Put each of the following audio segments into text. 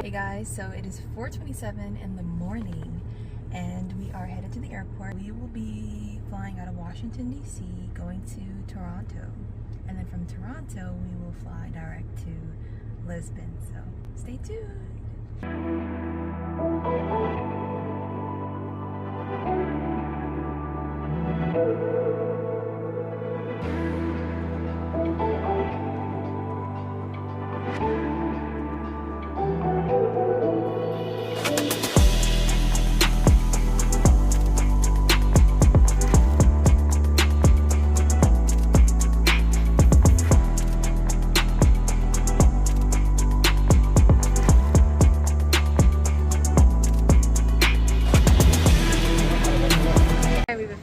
Hey guys, so it is 4:27 in the morning and we are headed to the airport. We will be flying out of Washington, D.C., going to Toronto. And then from Toronto, we will fly direct to Lisbon. So stay tuned.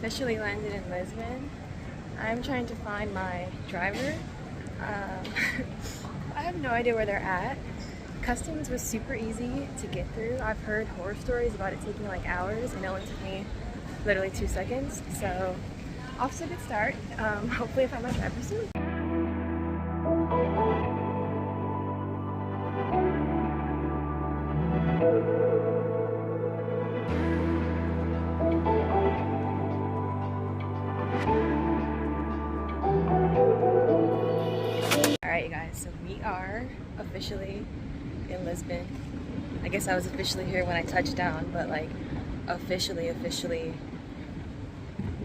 Officially landed in Lisbon. I'm trying to find my driver. I have no idea where they're at. Customs was super easy to get through. I've heard horror stories about it taking like hours and it only took me literally 2 seconds. So off to a good start. Hopefully I find my driver soon. Alright you guys, so we are officially in Lisbon. I guess I was officially here when I touched down, but like officially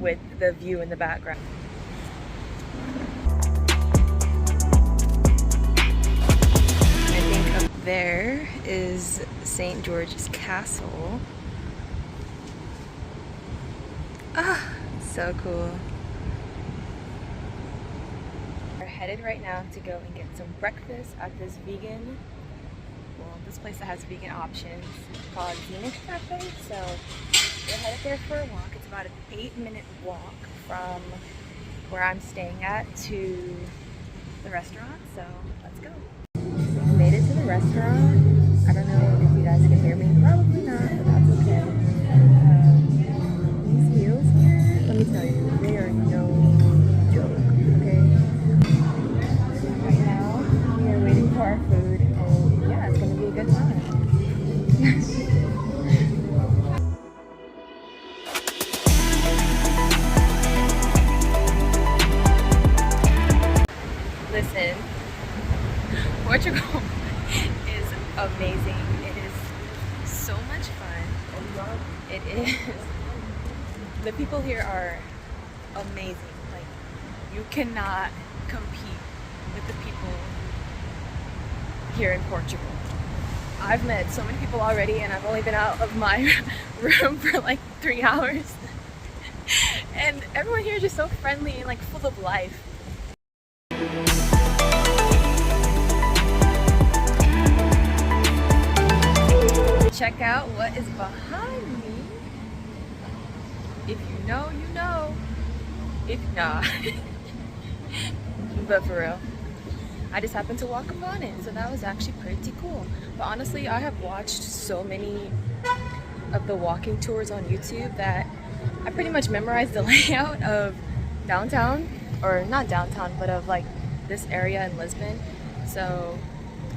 with the view in the background. I think up there is St. George's Castle. Ah, so cool. Headed right now to go and get some breakfast at this place that has vegan options called Zenith Cafe. So we're headed there for a walk. It's about an 8-minute walk from where I'm staying at to the restaurant. So let's go. Made it to the restaurant. I don't know if you guys can hear me. Probably not, but that's okay. These meals here, let me tell you, they are no joke. Our food, and yeah, it's gonna be a good time. Listen, Portugal is amazing. It is so much fun. It is. The people here are amazing. Like, you cannot compete with the people here in Portugal. I've met so many people already and I've only been out of my room for like 3 hours. And everyone here is just so friendly and like full of life. Check out what is behind me. If you know, you know. If not. But for real. I just happened to walk upon it, so that was actually pretty cool. But honestly, I have watched so many of the walking tours on YouTube that I pretty much memorized the layout of downtown, or not downtown, but of like this area in Lisbon. So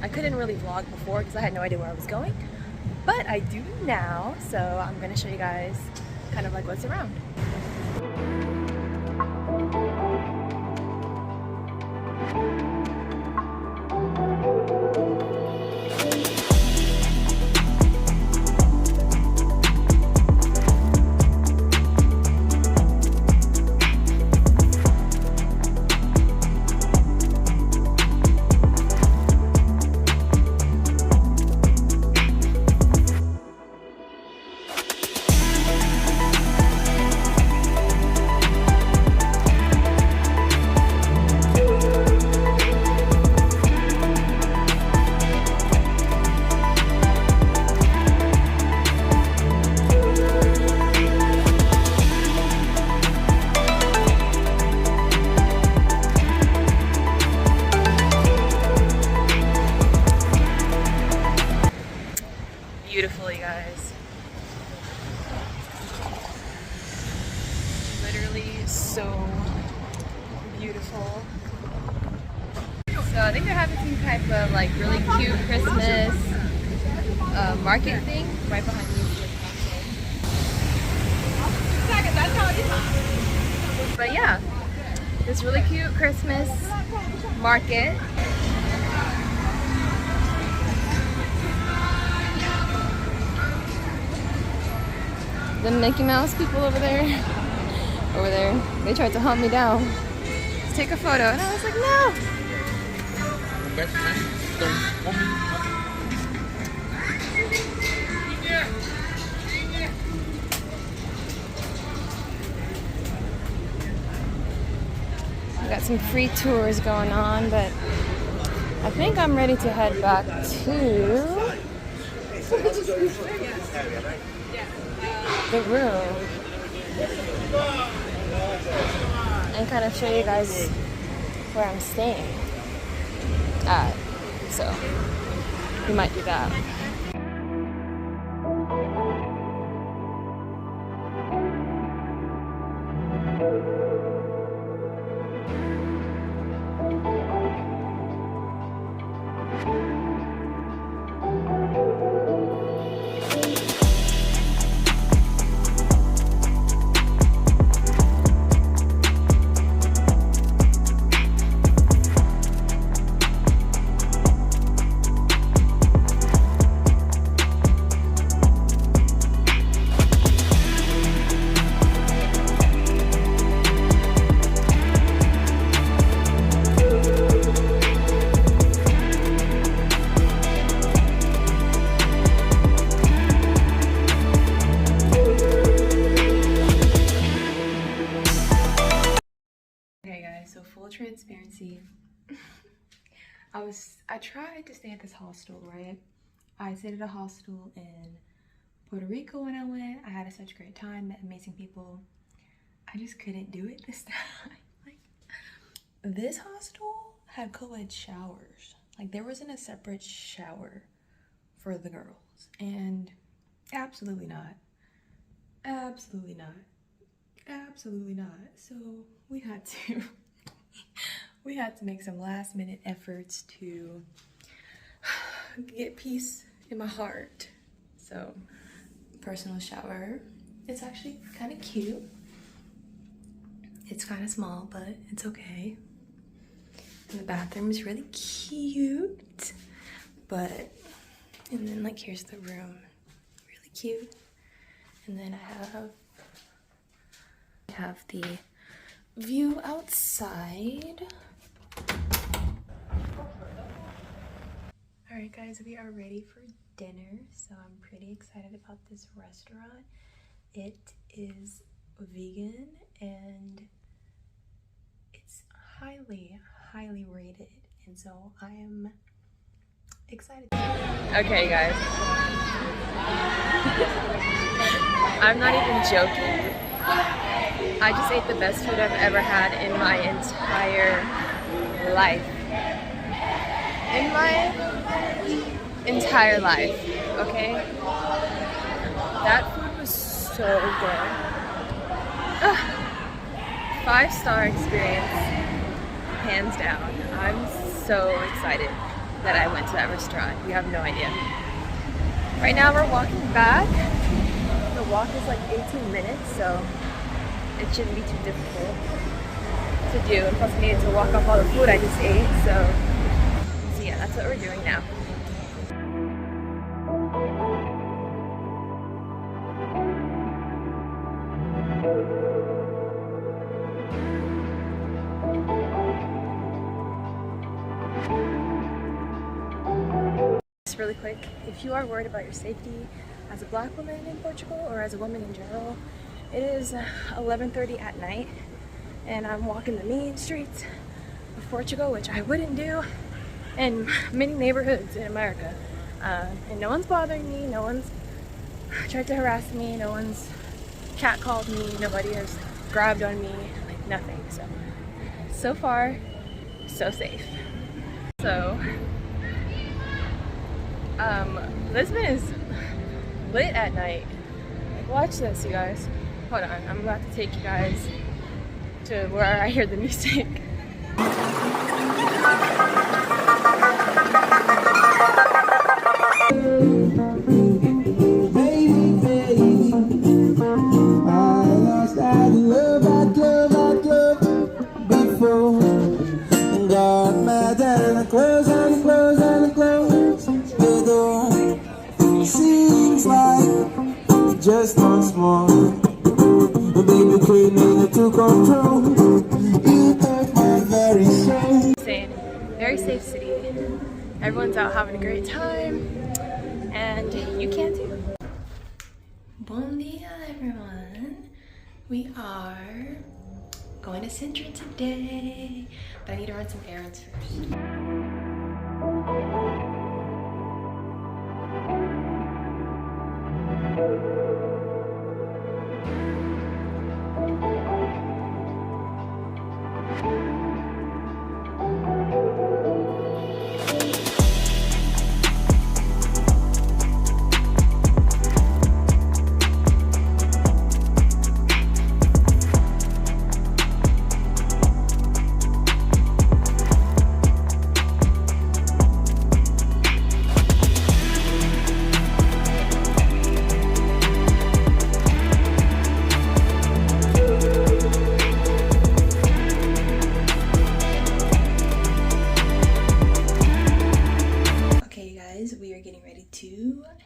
I couldn't really vlog before because I had no idea where I was going, but I do now. So I'm gonna show you guys kind of like what's around. Beautifully, guys. Literally so beautiful. So I think they're having some type of like really cute Christmas market thing right behind me. But yeah, this really cute Christmas market. The Mickey Mouse people over there, they tried to hunt me down to take a photo, and I was like, no. We got some free tours going on, but I think I'm ready to head back to the room and kind of show you guys where I'm staying at. So we might do that. Transparency. I tried to stay at this hostel, right? I stayed at a hostel in Puerto Rico when I went. I had such a great time, met amazing people. I just couldn't do it this time. Like, this hostel had co-ed showers. Like, there wasn't a separate shower for the girls, and absolutely not. Absolutely not. Absolutely not. So we had to make some last minute efforts to get peace in my heart. So, personal shower. It's actually kind of cute. It's kind of small, but it's okay. And the bathroom is really cute. And then like here's the room. Really cute. And then I have the view outside. Alright guys, we are ready for dinner, so I'm pretty excited about this restaurant. It is vegan and it's highly rated, and so I am excited. Okay guys, I'm not even joking. I just ate the best food I've ever had in my entire life. In my entire life, okay? That food was so good. 5-star experience, hands down. I'm so excited that I went to that restaurant. You have no idea. Right now we're walking back. The walk is like 18 minutes, so it shouldn't be too difficult to do. And plus I needed to walk off all the food I just ate, so yeah, that's what we're doing now. Just really quick, if you are worried about your safety as a black woman in Portugal or as a woman in general, it is 11:30 at night and I'm walking the main streets of Portugal, which I wouldn't do in many neighborhoods in America. And no one's bothering me, no one's tried to harass me, no one's catcalled me, nobody has grabbed on me, like nothing. So far, so safe. So, Lisbon is lit at night. Watch this, you guys. Hold on, I'm about to take you guys to where I hear the music. Saying, very safe city. Everyone's out having a great time, and you can too. Bon dia, everyone. We are going to Sintra today, but I need to run some errands first.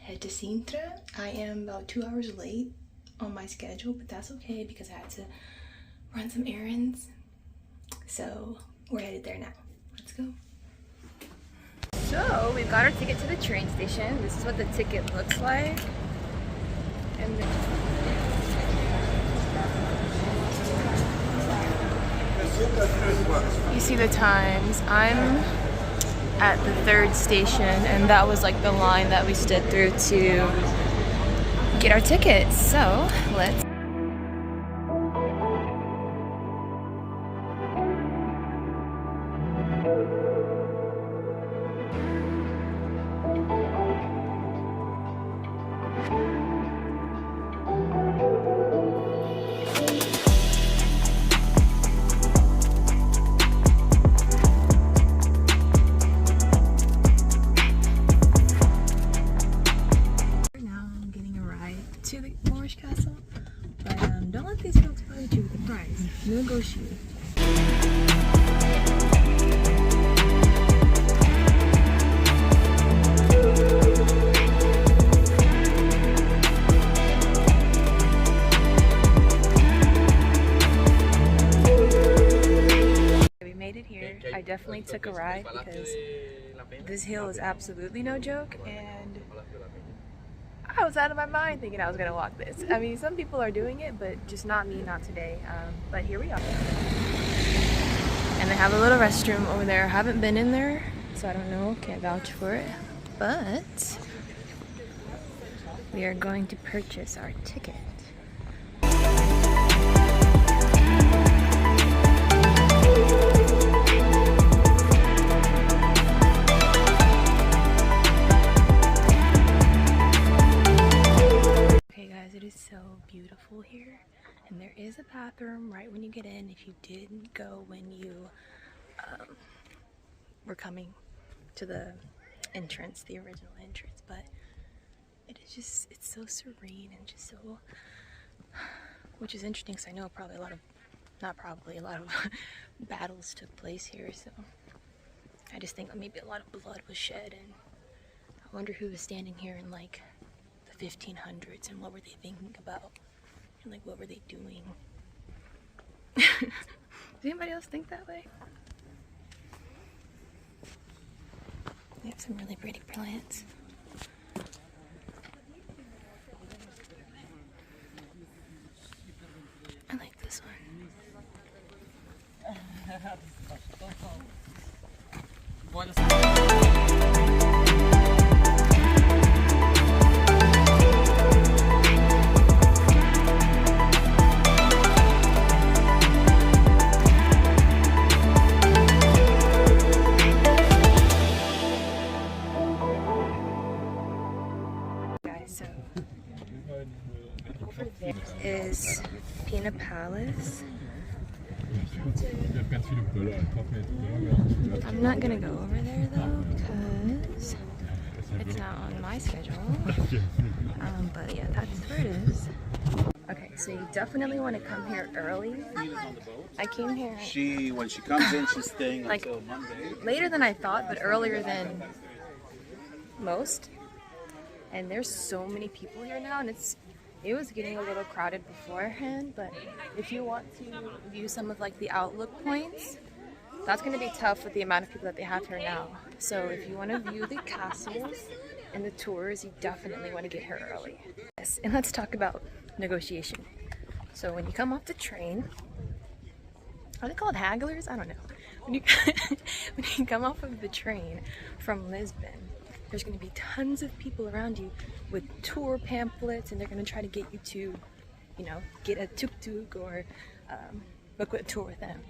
Head to Sintra. I am about 2 hours late on my schedule, but that's okay because I had to run some errands. So we're headed there now. Let's go. So we've got our ticket to the train station. This is what the ticket looks like. And then you see the times. I'm at the 3rd station, and that was like the line that we stood through to get our tickets. So let's to the Moorish Castle, but don't let these folks bite you with the price. Negotiate. We made it here. I definitely took a ride because this hill is absolutely no joke, and I was out of my mind thinking I was gonna walk this. I mean, some people are doing it, but just not me, not today. But here we are. And they have a little restroom over there. I haven't been in there, so I don't know, can't vouch for it. But we are going to purchase our ticket. It is so beautiful here, and there is a bathroom right when you get in if you didn't go when you were coming to the entrance, the original entrance. But it is just, it's so serene and just so, which is interesting because I know probably a lot of, not probably, a lot of battles took place here, so I just think maybe a lot of blood was shed, and I wonder who was standing here in like 1500s and what were they thinking about, and like what were they doing. Does anybody else think that way? They have some really pretty plants. I like this one. Is Pina Palace. I'm not gonna go over there though because it's not on my schedule. But yeah, that's where it is. Okay, so you definitely want to come here early. I came here. When she comes in, she's staying like until Monday. Later than I thought, but earlier than most. And there's so many people here now, and it's It was getting a little crowded beforehand, but if you want to view some of like the outlook points, that's going to be tough with the amount of people that they have here now. So if you want to view the castles and the tours, you definitely want to get here early. Yes, and let's talk about negotiation. So when you come off the train, are they called hagglers? I don't know. When you come off of the train from Lisbon, there's going to be tons of people around you with tour pamphlets, and they're going to try to get you to, you know, get a tuk-tuk or book a tour with them.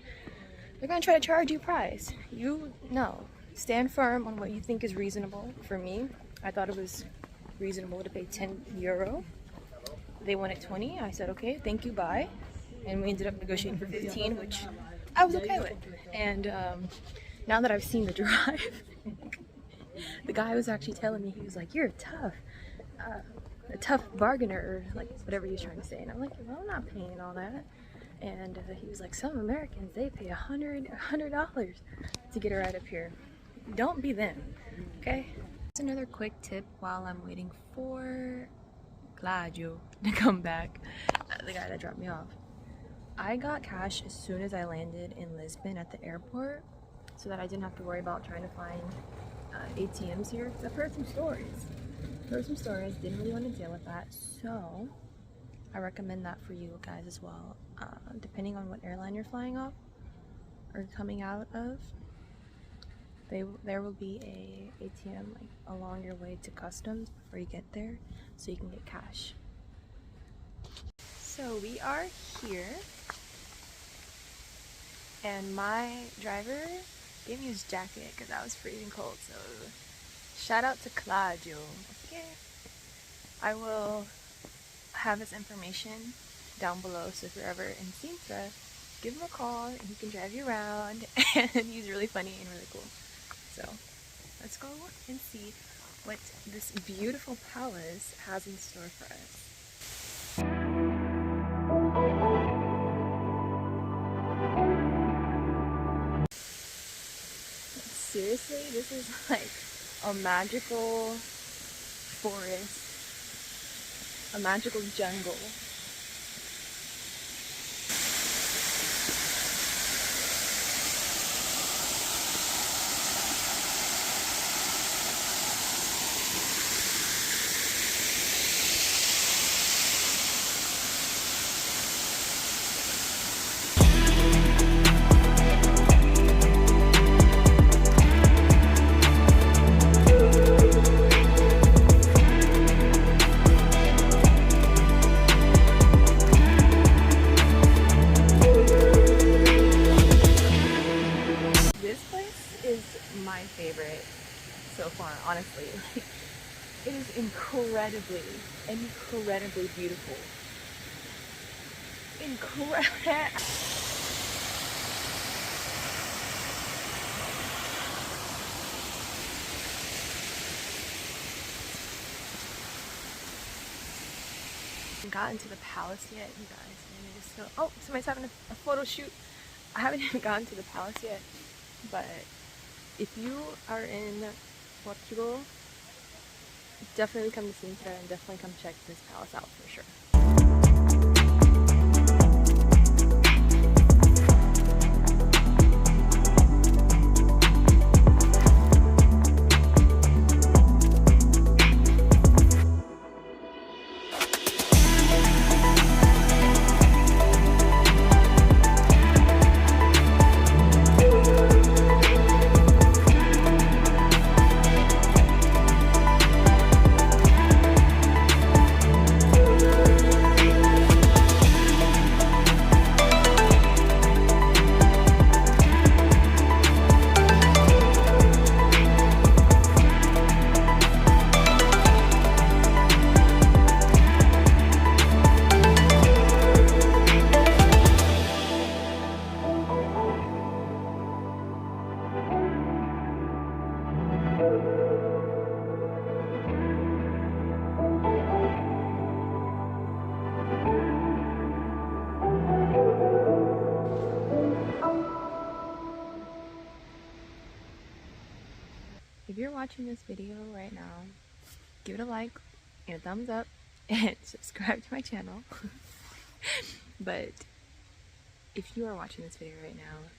They're going to try to charge you a price. You know, stand firm on what you think is reasonable. For me, I thought it was reasonable to pay 10 euro. They wanted 20. I said, okay, thank you, bye. And we ended up negotiating for 15, which I was okay with. And now that I've seen the drive, the guy was actually telling me, he was like, you're a tough bargainer, or like whatever he was trying to say. And I'm like, well, I'm not paying all that. And he was like, some Americans, they pay $100 to get a ride up here. Don't be them, okay? That's another quick tip while I'm waiting for Claudio to come back, the guy that dropped me off. I got cash as soon as I landed in Lisbon at the airport, so that I didn't have to worry about trying to find ATMs here. I've heard some stories. Didn't really want to deal with that, so I recommend that for you guys as well. Depending on what airline you're flying off or coming out of, there will be a ATM like along your way to customs before you get there, so you can get cash. So we are here, and my driver gave me his jacket because I was freezing cold. So shout out to Claudio. Okay, I will have his information down below, so if you're ever in Sintra, give him a call and he can drive you around. And he's really funny and really cool. So let's go and see what this beautiful palace has in store for us. Seriously, this is like a magical forest, a magical jungle. My favorite so far, honestly. It is incredibly beautiful. Incredible. Gotten to the palace yet, you guys. And it is so, oh, somebody's having a photo shoot. I haven't even gotten to the palace yet, but if you are in Portugal, definitely come to Sintra and definitely come check this palace out for sure. If you're watching this video right now, give it a like and a thumbs up and subscribe to my channel. But if you are watching this video right now,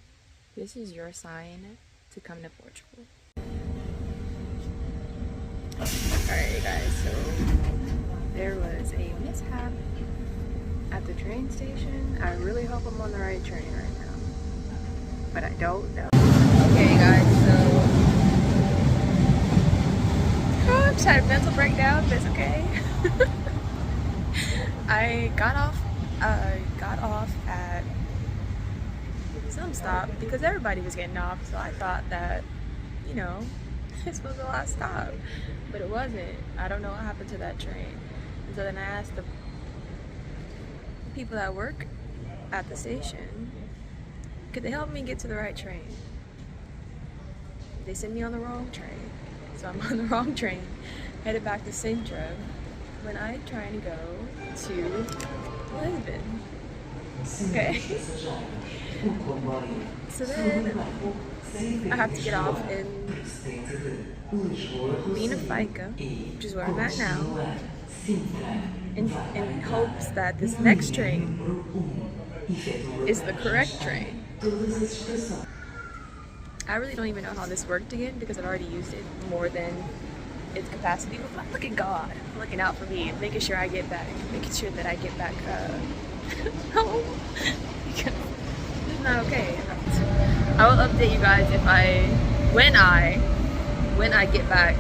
this is your sign to come to Portugal. Alright you guys, so there was a mishap at the train station. I really hope I'm on the right train right now, but I don't know. Okay guys, so I just had a mental breakdown, but it's okay. I got off at some stop because everybody was getting off, so I thought that, you know, this was the last stop, but it wasn't. I don't know what happened to that train. And so then I asked the people that work at the station, could they help me get to the right train? They sent me on the wrong train, so I'm on the wrong train, headed back to Sintra when I'm trying to go to Lisbon. Okay. So then I have to get off in Benfica, which is where I'm at now, in hopes that this next train is the correct train. I really don't even know how this worked again because I've already used it more than its capacity. But look at God, looking out for me, making sure I get back, making sure that I get back home. Because it's not okay. I will update you guys if when I get back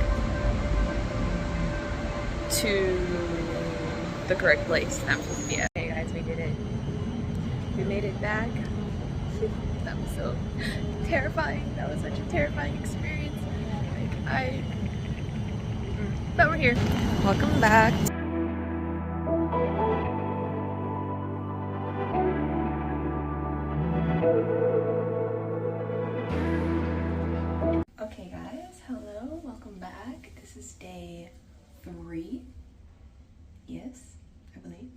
to the correct place that I'm supposed to be at. Okay guys, we did it. We made it back. That was so terrifying. That was such a terrifying experience. But we're here. Welcome back. Okay guys, hello, welcome back. This is day 3. Yes, I believe.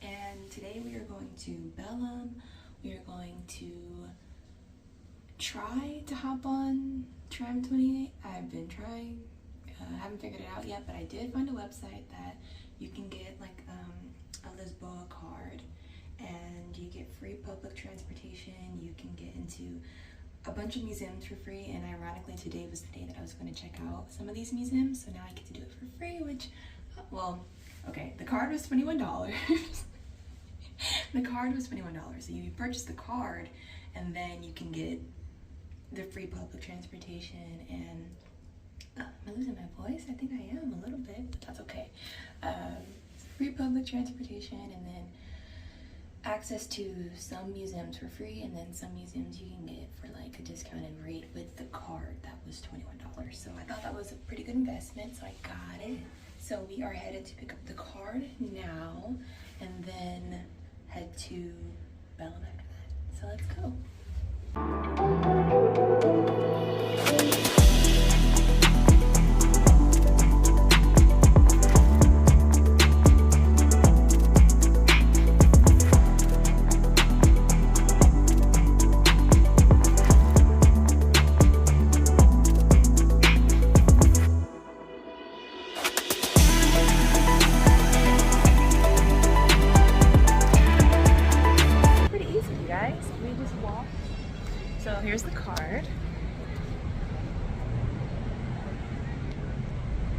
And today we are going to Belem. We are going to try to hop on tram 28. I've been trying. I haven't figured it out yet, but I did find a website that you can get like a Lisboa card and you get free public transportation. You can get into a bunch of museums for free, and ironically today was the day that I was going to check out some of these museums, so now I get to do it for free, which, well, okay, the card was $21. The card was $21, so you purchase the card and then you can get the free public transportation and am I losing my voice? I think I am a little bit, but that's okay. Free public transportation and then access to some museums for free, and then some museums you can get for like a discounted rate with the card that was $21. So I thought that was a pretty good investment, so I got it. So we are headed to pick up the card now and then head to Belem after that. So let's go. Here's the card,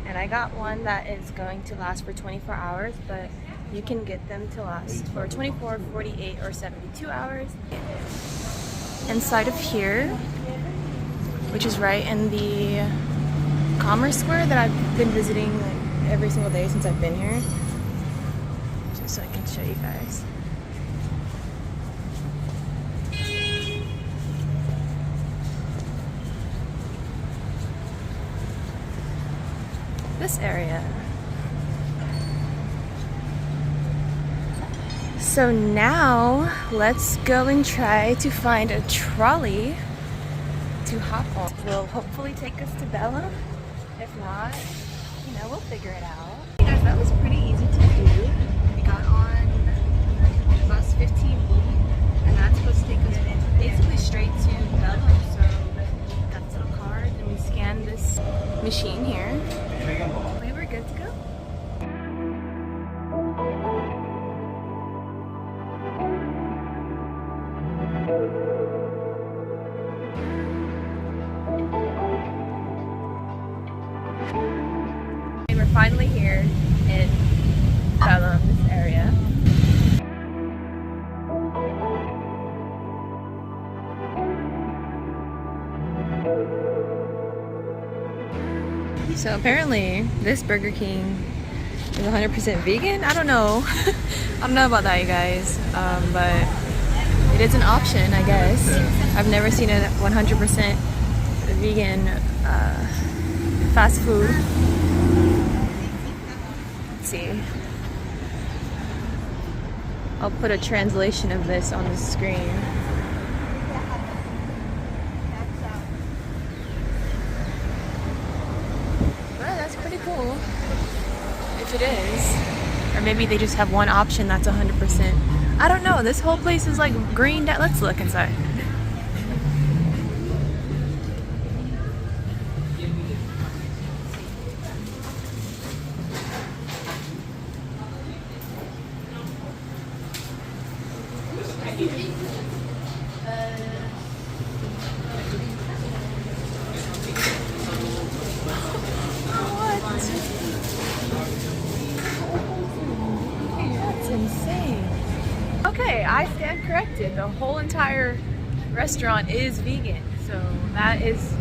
and I got one that is going to last for 24 hours, but you can get them to last for 24, 48, or 72 hours. Inside of here, which is right in the Commerce Square that I've been visiting like every single day since I've been here, just so I can show you guys. This area. So now let's go and try to find a trolley to hop on. Will hopefully take us to Belem. If not, you know, we'll figure it out. Hey guys, that was pretty easy to do. We got on bus 15E, and that's supposed to take us basically straight to Belem. So we got this little card, and we scanned this machine here. We were good to go. finally here in Belem, this area. So apparently this Burger King is 100% vegan. I don't know. I don't know about that, you guys. But it is an option, I guess. I've never seen a 100% vegan fast food. Let's see. I'll put a translation of this on the screen. Well, that's pretty cool. If it is. Or maybe they just have one option that's 100%. I don't know. This whole place is like greened out. Let's look inside. Okay, I stand corrected. The whole entire restaurant is vegan, so that is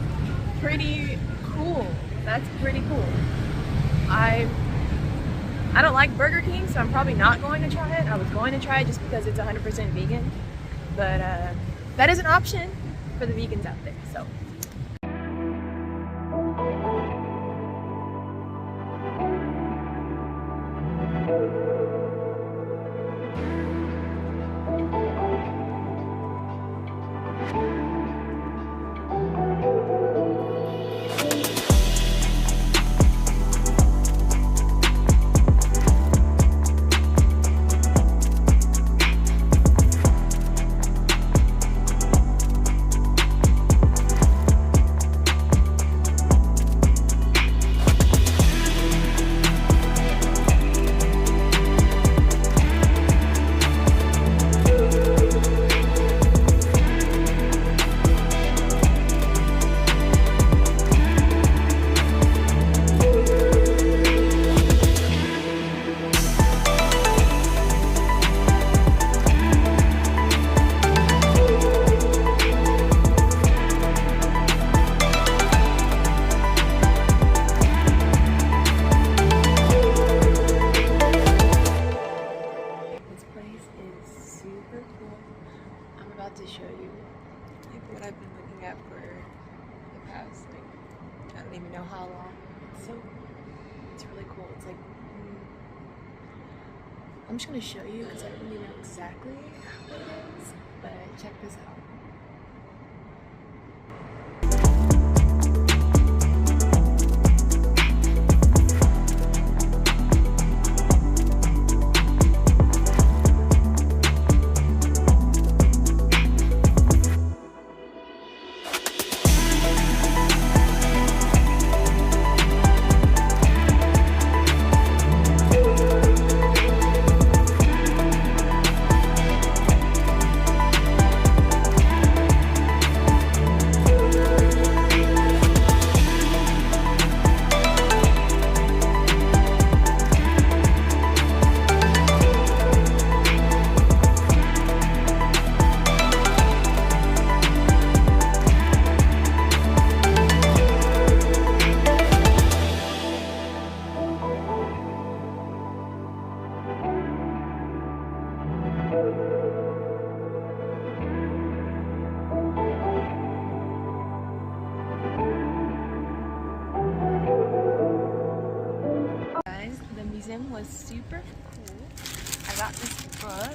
pretty cool. That's pretty cool. I don't like Burger King, so I'm probably not going to try it. I was going to try it just because it's 100% vegan, but that is an option for the vegans out there. So. To show you like what I've been looking at for the past I don't even know how long. So it's really cool. It's like I'm just gonna show you because I don't really know exactly what it is, but check this out. Was super cool. I got this book.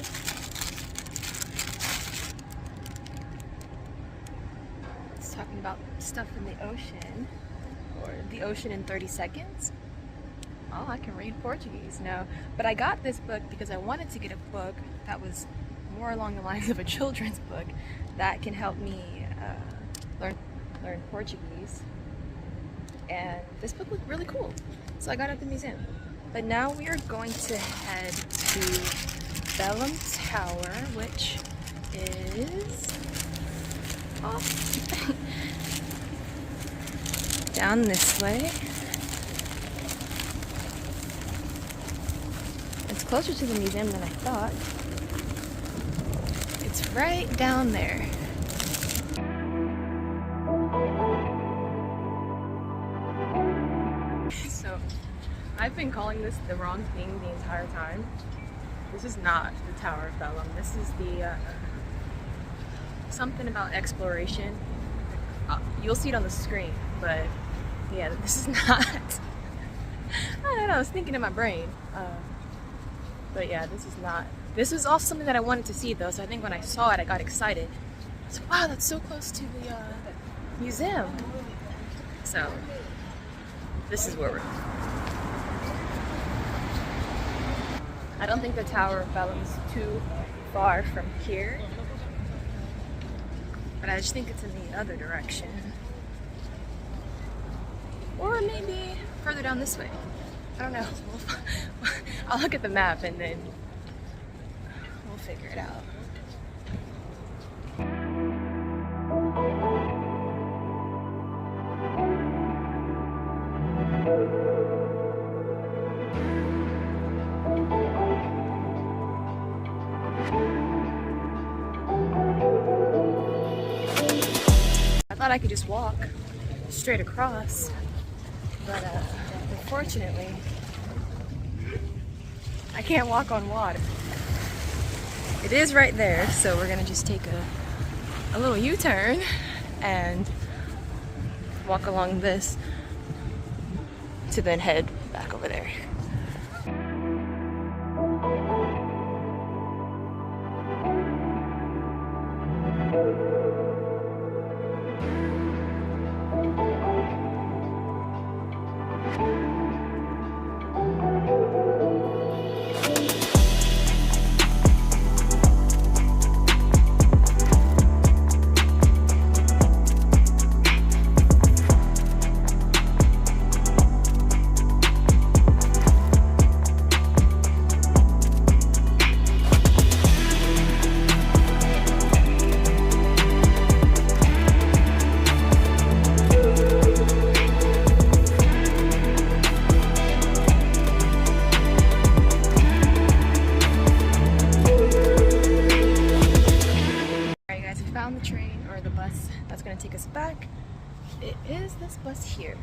It's talking about stuff in the ocean, or the ocean in 30 seconds. Oh, I can read Portuguese now. But I got this book because I wanted to get a book that was more along the lines of a children's book that can help me learn Portuguese. And this book looked really cool, so I got it at the museum. But now we are going to head to Belem Tower, which is down this way. closer to the museum than I thought. It's right down there. So, I've been calling this the wrong thing the entire time. This is not the Tower of Belem. This is the something about exploration. You'll see it on the screen, but yeah, this is not. I don't know, I was thinking in my brain. But yeah, this is not. This is also something that I wanted to see though, so I think when I saw it, I got excited. So wow, that's so close to the museum. So this is where we're. I don't think the Tower of Belem is too far from here, but I just think it's in the other direction. Or maybe further down this way. I don't know. I'll look at the map and then we'll figure it out. I thought I could just walk straight across, but unfortunately I can't walk on water. It is right there, so we're gonna just take a little U-turn and walk along this to then head back over there. Take us back. It is this bus here.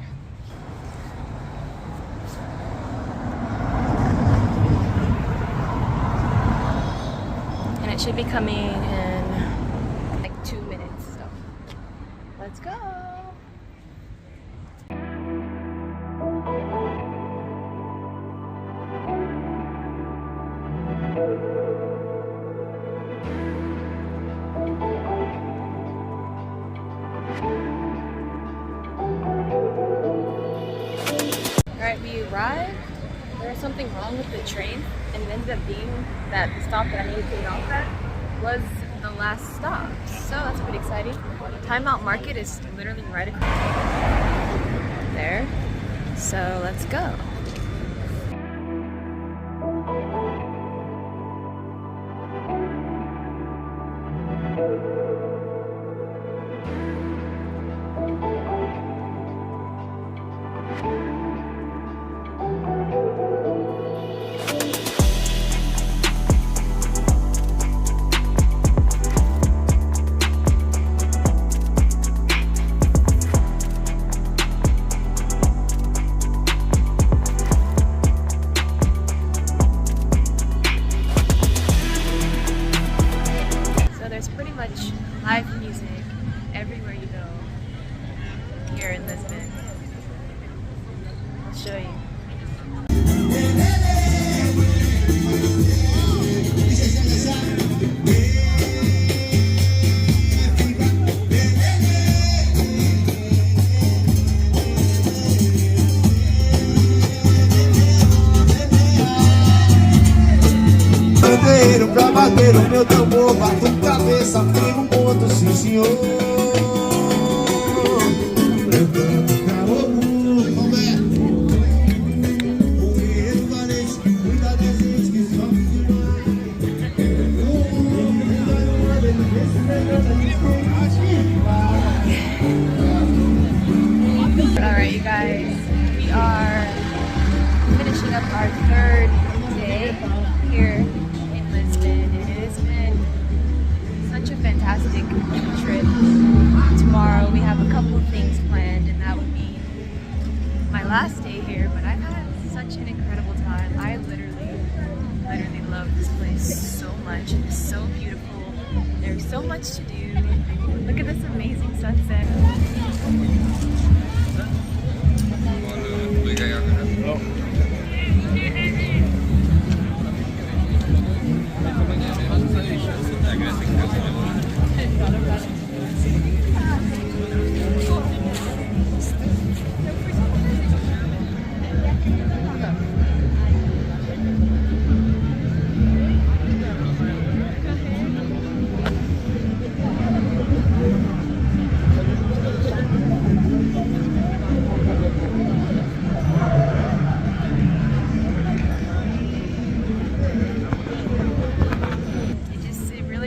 And it should be coming in like 2 minutes, so let's go. Alright, we arrived. There was something wrong with the train, and it ended up being that the stop that I needed to get off at was the last stop. So that's pretty exciting. Timeout Market is literally right across there. So let's go. Live music everywhere you go here in Lisbon. I'll show you. Pra bater o meu tambor, bato cabeça, primo ponto, sim senhor. Alright, you guys, we are finishing up our third day here in Lisbon. It has been such a fantastic trip. Tomorrow we have a couple of things planned, and that would be my last day here, but I've had such an incredible time. I literally love this place so much. It's so beautiful. There's so much to do. Look at this amazing sunset.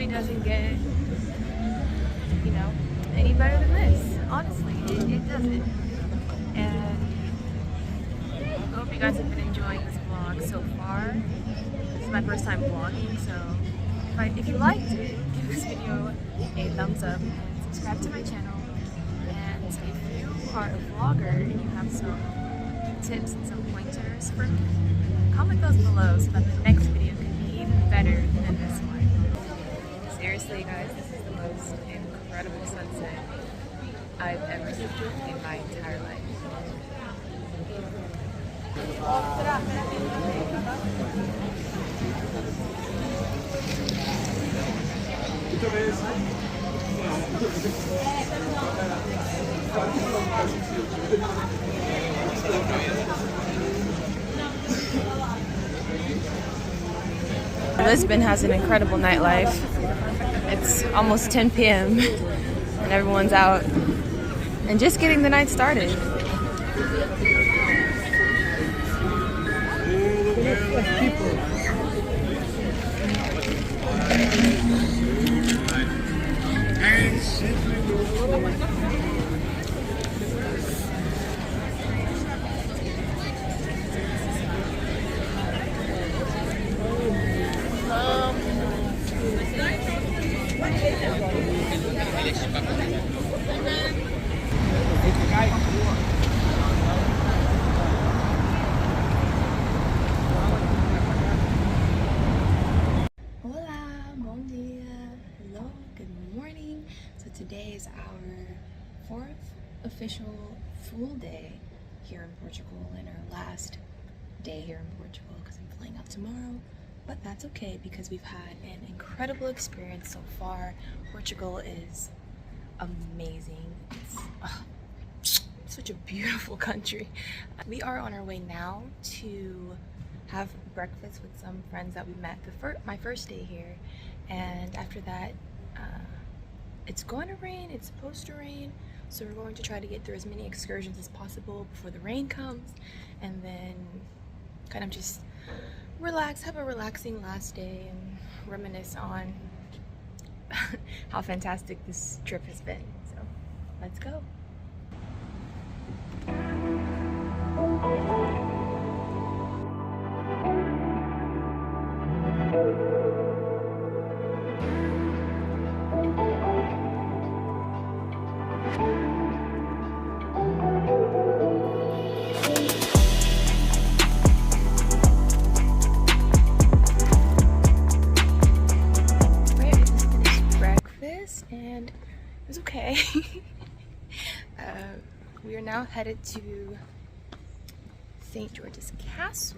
Doesn't get, you know, any better than this. Honestly, it doesn't. And I hope you guys have been enjoying this vlog so far. This is my first time vlogging, so if you liked it, give this video a thumbs up and subscribe to my channel. And if you are a vlogger and you have some tips and some pointers for me, comment those below so that the next video can be even better than this one. Seriously, guys, this is the most incredible sunset I've ever seen in my entire life. Lisbon has an incredible nightlife. It's almost 10 p.m. and everyone's out and just getting the night started. Today is our fourth official full day here in Portugal and our last day here in Portugal because I'm flying out tomorrow. But that's okay because we've had an incredible experience so far. Portugal is amazing. It's such a beautiful country. We are on our way now to have breakfast with some friends that we met my first day here, and after that it's going to rain. It's supposed to rain, so we're going to try to get through as many excursions as possible before the rain comes, and then kind of just relax, have a relaxing last day, and reminisce on how fantastic this trip has been. So let's go. And it was okay. We are now headed to St. George's Castle.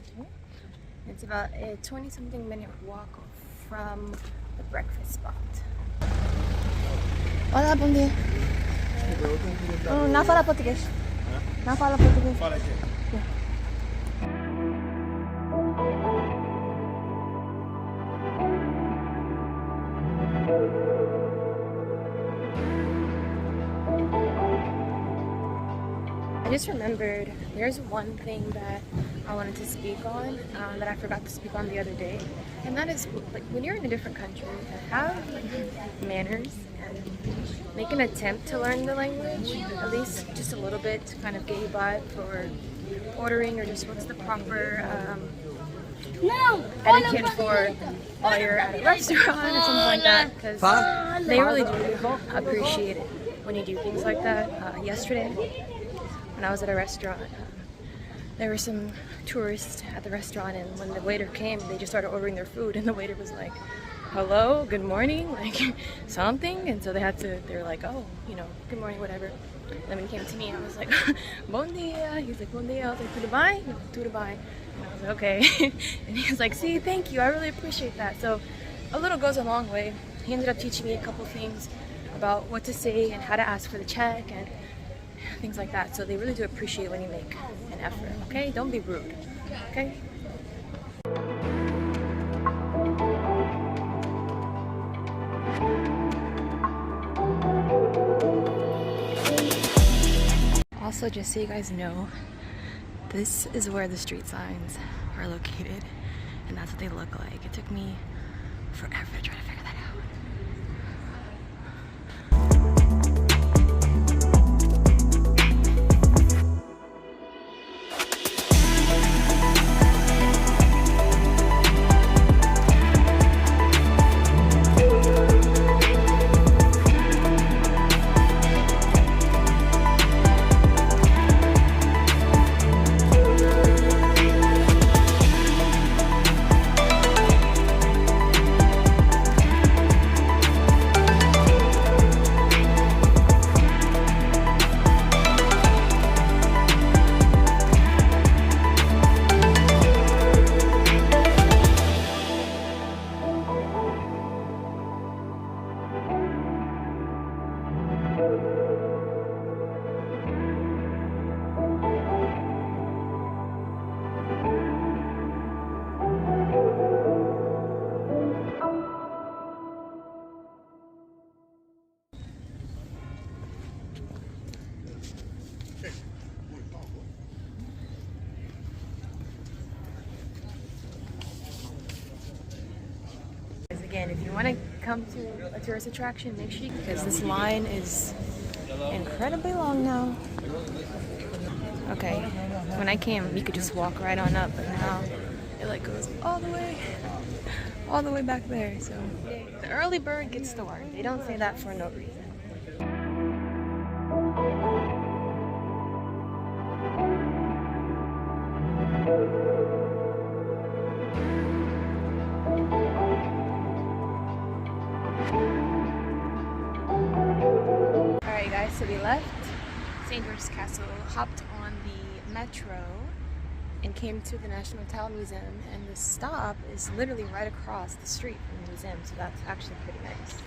It's about a 20-something minute walk from the breakfast spot. Olá, bom dia. Não fala português. Não fala português. Fala aqui. I just remembered there's one thing that I wanted to speak on that I forgot to speak on the other day, and that is like when you're in a different country, have manners and make an attempt to learn the language, at least just a little bit, to kind of get you by for ordering or just what's the proper etiquette for while you're at a restaurant or something like that, because they really do appreciate it when you do things like that. Yesterday, when I was at a restaurant, there were some tourists at the restaurant, and when the waiter came, they just started ordering their food, and the waiter was like, hello, good morning, like something, and so they were like, oh, you know, good morning, whatever. And then when he came to me, I was like, bon dia. He was like, bon dia. I was like, tudo bem? No, tudo bem. And I was like, okay. And he was like, see, thank you, I really appreciate that. So a little goes a long way. He ended up teaching me a couple things about what to say and how to ask for the check and things like that. So they really do appreciate when you make an effort, okay? Don't be rude, okay? Also, just so you guys know, this is where the street signs are located, and that's what they look like. It took me forever to try to figure that out. Again, if you want to come to a tourist attraction, make sure, because this line is incredibly long now. Okay, when I came, you could just walk right on up, but now it like goes all the way back there. So the early bird gets the worm. They don't say that for no reason. So we left St. George's Castle, hopped on the metro, and came to the National Museum, and the stop is literally right across the street from the museum, so that's actually pretty nice.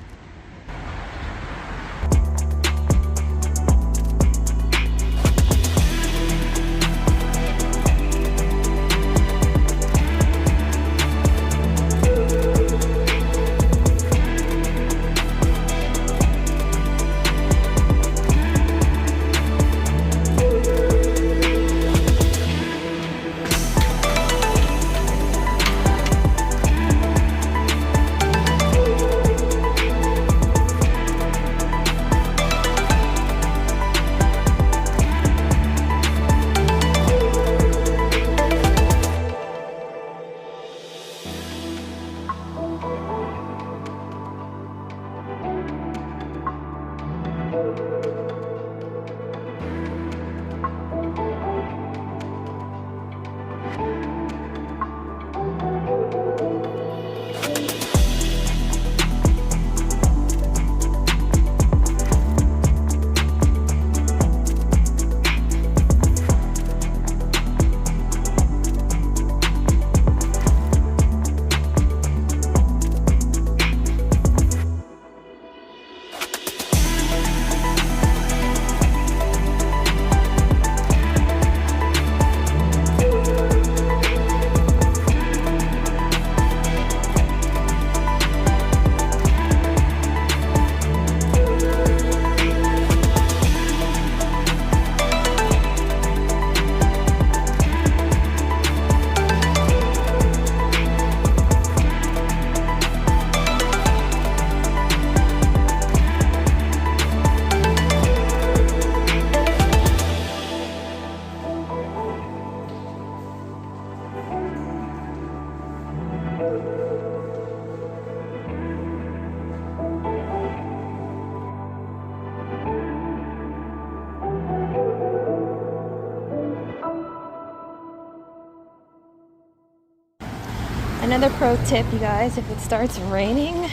Another pro tip, you guys, if it starts raining,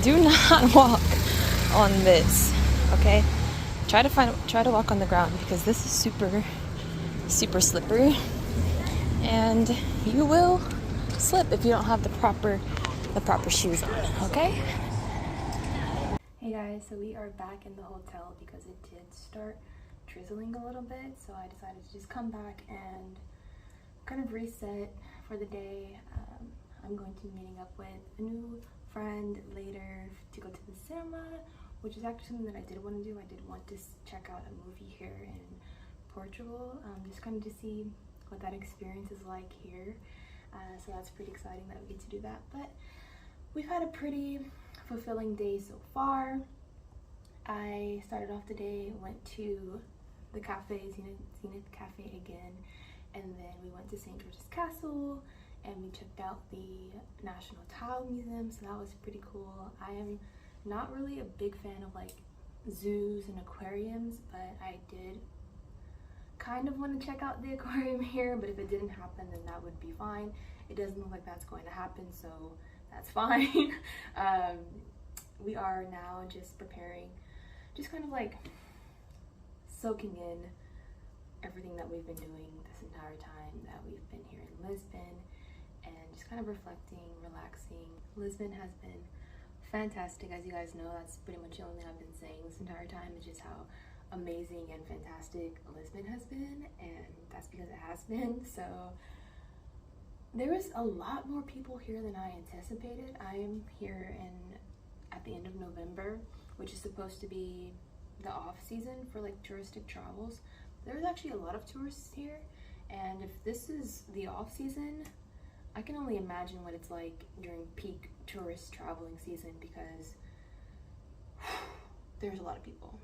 do not walk on this, okay? Try to walk on the ground because this is super slippery, and you will slip if you don't have the proper shoes on, okay? Hey guys, so we are back in the hotel because it did start drizzling a little bit, so I decided to just come back and kind of reset for the day. I'm going to be meeting up with a new friend later to go to the cinema, which is actually something that I did want to do. I did want to check out a movie here in Portugal, just kind of to see what that experience is like here. So that's pretty exciting that we get to do that. But we've had a pretty fulfilling day so far. I started off the day, went to the cafe, Zenith Cafe again, and then we went to St. George's Castle, and we checked out the National Museum, so that was pretty cool. I am not really a big fan of like zoos and aquariums, but I did kind of want to check out the aquarium here, but if it didn't happen, then that would be fine. It doesn't look like that's going to happen, so that's fine. We are now just preparing, just kind of like soaking in everything that we've been doing this entire time that we've been here in Lisbon, and just kind of reflecting, relaxing. Lisbon has been fantastic, as you guys know. That's pretty much the only thing I've been saying this entire time, is just how amazing and fantastic Lisbon has been, and that's because it has been. So there was a lot more people here than I anticipated. I am here at the end of November, which is supposed to be the off season for like touristic travels. There's actually a lot of tourists here, and if this is the off season, I can only imagine what it's like during peak tourist traveling season, because there's a lot of people.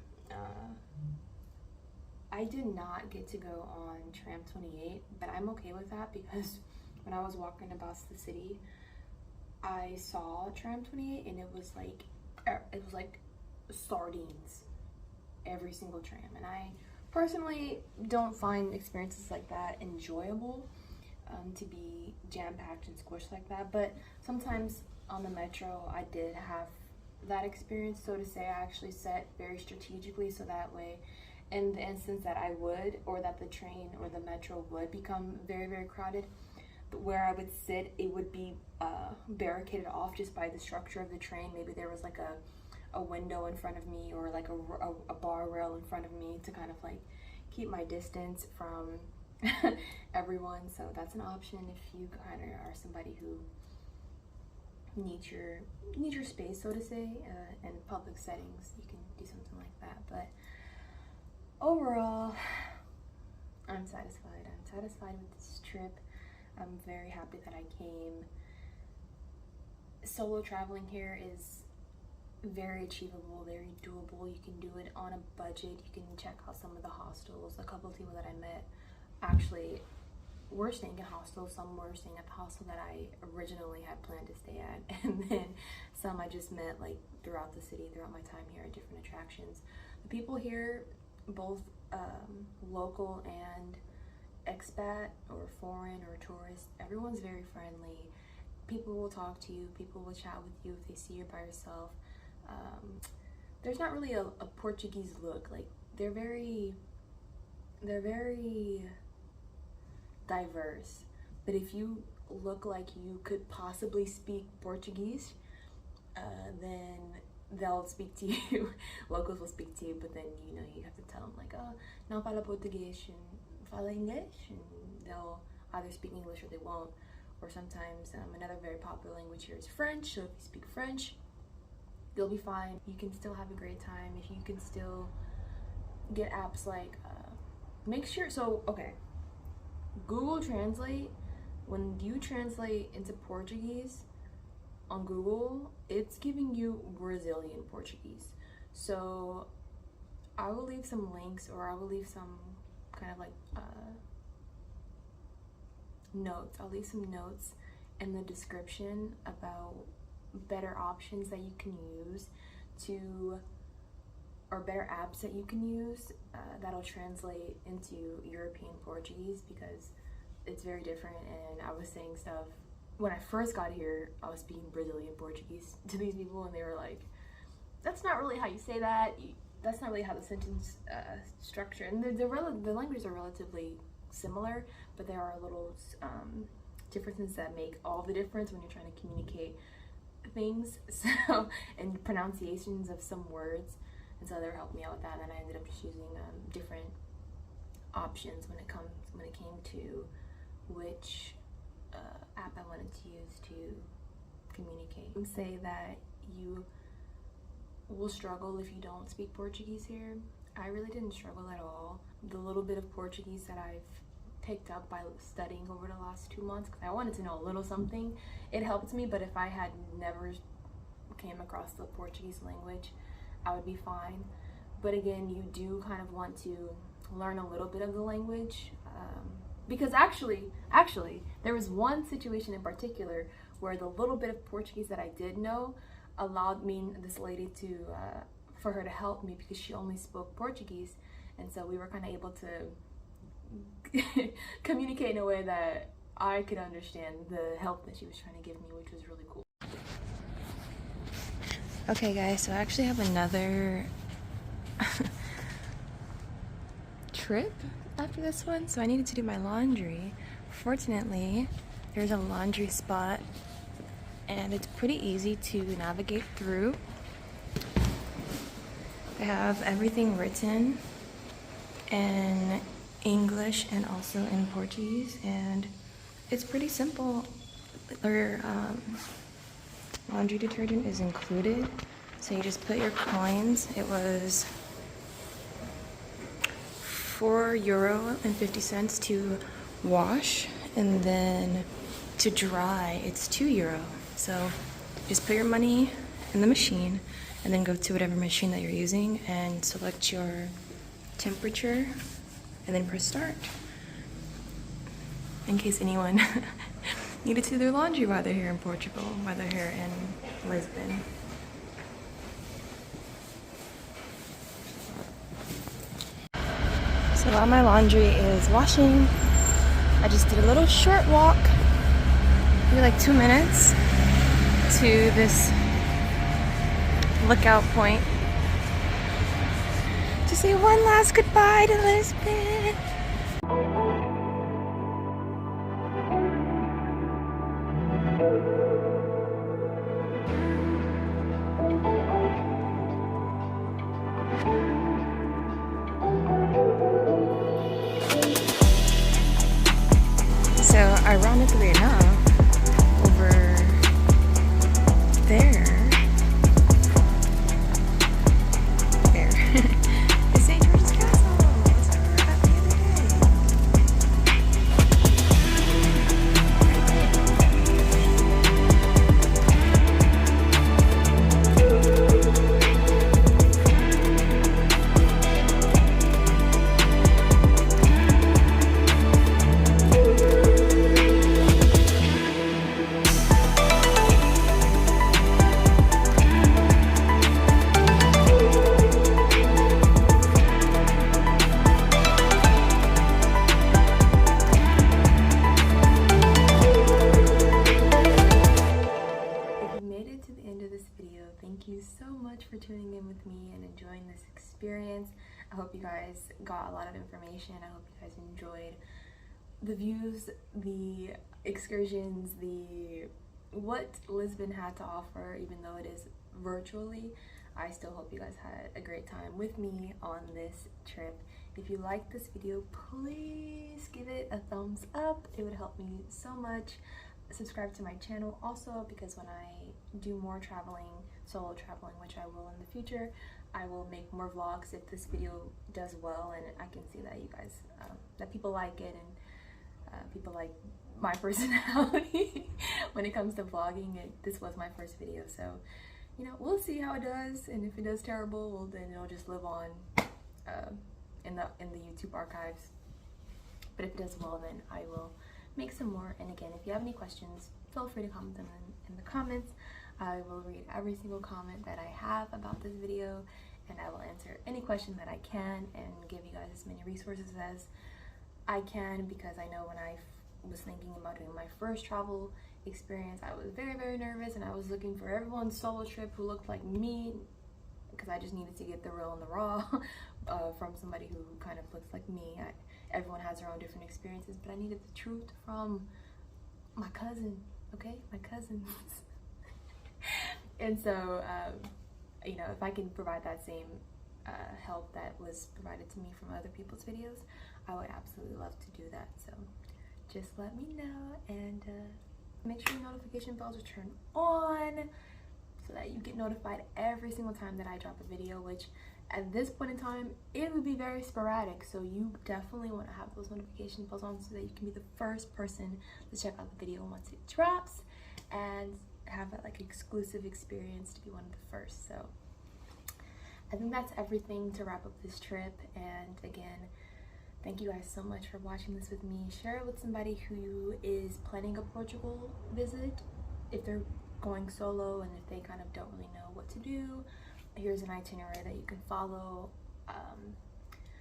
I did not get to go on Tram 28, but I'm okay with that, because when I was walking about the city, I saw Tram 28, and it was like sardines, every single tram, and I personally don't find experiences like that enjoyable, to be jam-packed and squished like that. But sometimes on the metro I did have that experience, so to say. I actually set very strategically, so that way in the instance that I would, or that the train or the metro would become very crowded, where I would sit, it would be barricaded off just by the structure of the train. Maybe there was like a window in front of me, or like a bar rail in front of me, to kind of like keep my distance from everyone. So that's an option if you kind of are somebody who needs your space, so to say, in public settings. You can do something like that. But overall, I'm satisfied. I'm satisfied with this trip. I'm very happy that I came. Solo traveling here is very achievable, very doable. You can do it on a budget. You can check out some of the hostels. A couple of people that I met actually were staying in hostels. Some were staying at the hostel that I originally had planned to stay at, and then some I just met like throughout the city, throughout my time here at different attractions. The people here, both local and expat or foreign or tourist, everyone's very friendly. People will talk to you, people will chat with you if they see you by yourself. There's not really a Portuguese look. Like they're very diverse, but if you look like you could possibly speak Portuguese, then they'll speak to you. Locals will speak to you, but then you have to tell them like, oh, não fala português, and fala inglês, and they'll either speak English or they won't. Or sometimes another very popular language here is French, so if you speak French, you'll be fine. You can still have a great time. If you can still get apps like make sure, so okay, Google Translate, when you translate into Portuguese on Google, it's giving you Brazilian Portuguese. So I will leave some links, or I will leave some kind of like notes. I'll leave some notes in the description about better options that you can use or better apps that you can use that'll translate into European Portuguese, because it's very different, and I was saying stuff when I first got here, I was speaking Brazilian Portuguese to these people, and they were like, that's not really how you say that. That's not really how the sentence structure. And the languages are relatively similar, but there are little differences that make all the difference when you're trying to communicate things. So, and pronunciations of some words. And so they were helping me out with that. And then I ended up just using different options when it came to which app I wanted to use to communicate. I would say that you will struggle if you don't speak Portuguese here. I really didn't struggle at all. The little bit of Portuguese that I've picked up by studying over the last 2 months, because I wanted to know a little something, it helped me. But if I had never came across the Portuguese language, I would be fine. But again, you do kind of want to learn a little bit of the language, because actually there was one situation in particular where the little bit of Portuguese that I did know allowed me and this lady to for her to help me, because she only spoke Portuguese, and so we were kind of able to communicate in a way that I could understand the help that she was trying to give me, which was really cool. Okay guys, so I actually have another trip after this one, so I needed to do my laundry. Fortunately, there's a laundry spot and it's pretty easy to navigate through. They have everything written in English and also in Portuguese, and it's pretty simple. Their laundry detergent is included, so you just put your coins. It was €4.50 to wash, and then to dry it's €2. So just put your money in the machine and then go to whatever machine that you're using and select your temperature and then press start. In case anyone needed to do their laundry while they're here in Portugal, while they're here in Lisbon. So while my laundry is washing, I just did a little short walk, maybe like 2 minutes, to this lookout point to say one last goodbye to Lisbon. So ironically enough, over there is St. George's Castle. That's where we were at the other day. For tuning in with me and enjoying this experience. I hope you guys got a lot of information. I hope you guys enjoyed the views, the excursions, what Lisbon had to offer, even though it is virtually. I still hope you guys had a great time with me on this trip. If you liked this video, please give it a thumbs up. It would help me so much. Subscribe to my channel also, because when I do more traveling, solo traveling, which I will in the future, I will make more vlogs if this video does well and I can see that you guys, that people like it, and people like my personality when it comes to vlogging. This was my first video, so you know, we'll see how it does, and if it does terrible, well, then it'll just live on in the YouTube archives. But if it does well, then I will make some more. And again, if you have any questions, feel free to comment them in the comments. I will read every single comment that I have about this video, and I will answer any question that I can and give you guys as many resources as I can, because I know when I was thinking about doing my first travel experience. I was very, very nervous, and I was looking for everyone's solo trip who looked like me, because I just needed to get the real and the raw from somebody who kind of looks like me. Everyone has their own different experiences, but I needed the truth from my cousin, okay? My cousins. And so, you know, if I can provide that same help that was provided to me from other people's videos, I would absolutely love to do that. So just let me know, and make sure your notification bells are turned on so that you get notified every single time that I drop a video, which at this point in time, it would be very sporadic. So you definitely want to have those notification bells on so that you can be the first person to check out the video once it drops and have that like exclusive experience to be one of the first. So I think that's everything to wrap up this trip. And again, thank you guys so much for watching this with me. Share it with somebody who is planning a Portugal visit, if they're going solo and if they kind of don't really know what to do. Here's an itinerary that you can follow.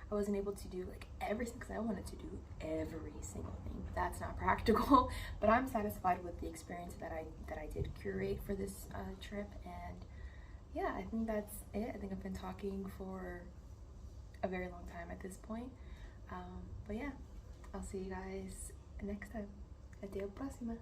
I wasn't able to do like everything because I wanted to do every single thing, but that's not practical. But I'm satisfied with the experience that I did curate for this trip. And yeah, I think that's it. I think I've been talking for a very long time at this point. But yeah, I'll see you guys next time. Até a próxima.